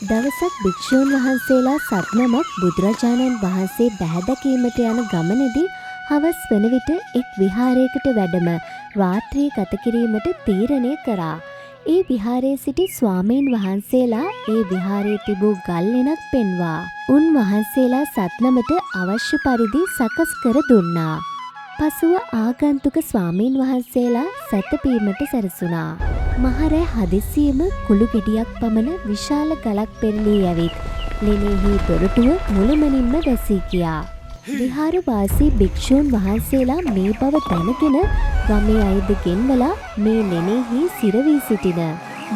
දවසක් භික්ෂූන් වහන්සේලා සත්නමක් බුදුරජාණන් වහන්සේ බැහැදකීමට යන ගමනේදී හවස් වන විට එක් විහාරයකට වැඩම රාත්‍රී ගත කිරීමට තීරණය කරා. ඒ විහාරයේ සිටි ස්වාමීන් වහන්සේලා ඒ විහාරයේ තිබූ ගල් ලෙනක් පෙන්වා උන් වහන්සේලා සත්නමට අවශ්‍ය පරිදි සකස් කර දුන්නා. පසුව ආගන්තුක ස්වාමීන් වහන්සේලා සැතපීමට සැරසුණා. මහරෑ හදිසියෙම කුළු ගෙඩියක් පමණ විශාල ගලක් පෙරළී ඇවිත් ලෙනෙහි දොරටුව මුළුමනින්ම වැසී ගියා. විහාරවාසී භික්ෂූන් වහන්සේලා මේ බව දැනගෙන ගමේ අයද ගෙන්වලා මේ ලෙනෙහි සිරවී සිටින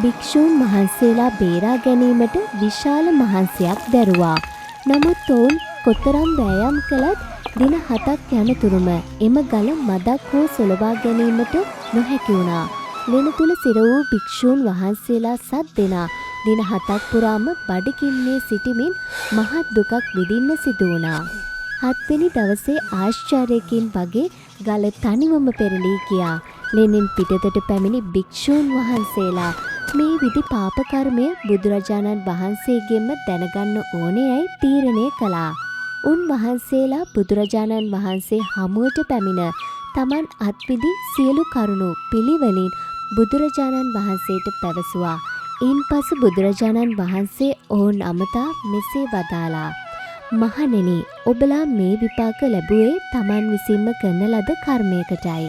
භික්ෂූන් වහන්සේලා බේරා ගැනීමට විශාල මහන්සියක් දැරුවා. නමුත් ඔවුන් කොතරම් වෑයම් කළත් දින 7ක් යනතුරුම එම ගල මදක් හෝ සොලවා ගැනීමට නොහැකි වුණා. ලෙන තුල සිර වූ භික්ෂූන් වහන්සේලා 7 දෙනා දින 7ක් පුරාම බඩගින්නේ සිටමින් මහත් දුකක් විඳින්න සිදු වුණා. 7 වෙනි දවසේ ආශ්චර්යකින් වගේ ගල තනිවම පෙරළී ගියා. ලෙනින් පිටතට පැමිණි භික්ෂූන් වහන්සේලා මේ විදි පාප කර්මය බුදුරජාණන් වහන්සේගෙන්ම දැනගන්න ඕනේයි තීරණය කළා. උන් වහන්සේලා බුදුරජාණන් වහන්සේ හමුවට පැමිණ තමන් අත්විදි සියලු කරුණු පිළිවෙලින් බුදුරජාණන් වහන්සේට පැවසුවා. ඉන්පසු බුදුරජාණන් වහන්සේ ඔවුන් අමතා මෙසේ වදාලා. මහණෙනි, ඔබලා මේ විපාක ලැබුවේ තමන් විසින්ම කරන ලද කර්මයකටයි.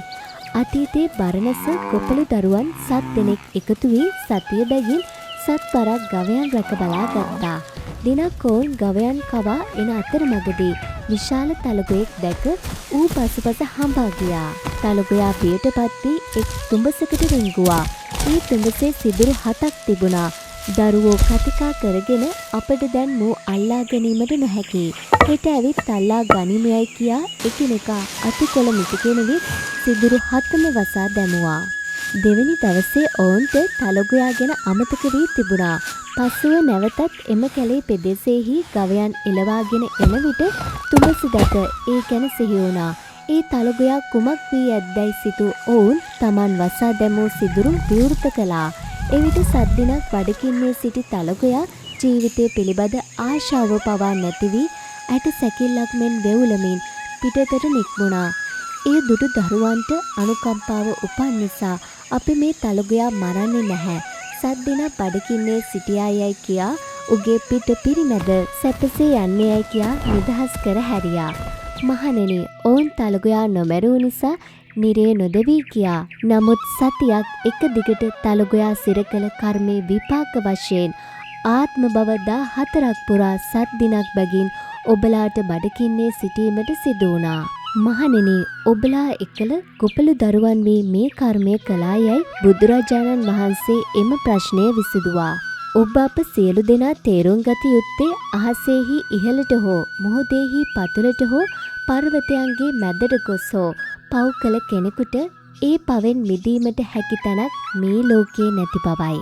අතීතයේ බරණැස ගොපළු දරුවන් 7 දෙනෙක් එකතු වී සතිය බැගින් 7 වරක් ගවයන් රැක බලා ගත්තා. දිනක් ඔවුන් ගවයන් කවා එන අතරමඟදී විශාල තලගොයෙක් දැක ඌ පසුපස හඹා ගියා. තලගොයා බියටපත් වී එක් තුඹසකට රිංගුවා. ඒ තුඹසේ සිදුරු 7ක් තිබුණා. දරුවෝ කතිකා කරගෙන අපට දැන් මූ අල්ලා ගැනීමට නොහැකි. හෙට ඇවිත් අල්ලා ගනිමයයි කියා එකිනෙකා අතිකොළ මිටිගෙන විත් සිදුරු 7ම වසා දැමුවා. දෙවැනි දවසේ ඔවුන්ට තලගොයා ගැන අමතක වී තිබුණා. පසුව නැවතත් එම කැලේ පෙදෙසෙහි ගවයන් එළවාගෙන එන විට තුඹස දැක ඒ ගැන සිහි වුණා. ඒ තලගොයා කුමක් වී ඇද්දැයි සිතූ ඔවුන් තමන් වසා දැමූ සිදුරු විවෘත කළා. එවිට 7 දිනක් බඩගින්නේ සිටි තලගොයා ජීවිතය පිළිබඳ ආශාව පවා නැති වී ඇට සැකිල්ලක් මෙන් වෙවුලමින් පිටතට නික්මුණා. ඒ දුටු දරුවන්ට අනුකම්පාව උපන් නිසා අපි මේ තලගොයා මරන්නේ නැහැ. 7 දිනක් බඩගින්නේ සිටියායයි කියා උගේ පිට පිරිමැද සැපසේ යන්නේයයි කියා නිදහස් කර හැරියා. මහණෙනි, ඔවුන් තලගොයා නොමැරූ නිසා නිරේ නොදෙවී ගියා. නමුත් සතියක් එක දිගට තලගොයා සිර කළ කර්මේ විපාක වශයෙන් ආත්ම භව 14ක් පුරා 7 දිනක් බැගින් ඔබලාට බඩගින්නේ සිටීමට සිදු වුණා. මහණෙනි, ඔබලා එකල ගොපළු දරුවන් වී මේ කර්මය කළායයි බුදුරජාණන් වහන්සේ එම ප්‍රශ්නය විසඳුවා. ඔබ අප සියලු දෙනා තේරුම් ගත යුත්තේ අහසෙහි ඉහළට හෝ මොහොතෙහි පතුලට හෝ පර්වතයන්ගේ මැදට ගොස් හෝ පව් කළ කෙනෙකුට ඒ පවෙන් මිදීමට හැකි තැනක් මේ ලෝකේ නැති බවයි.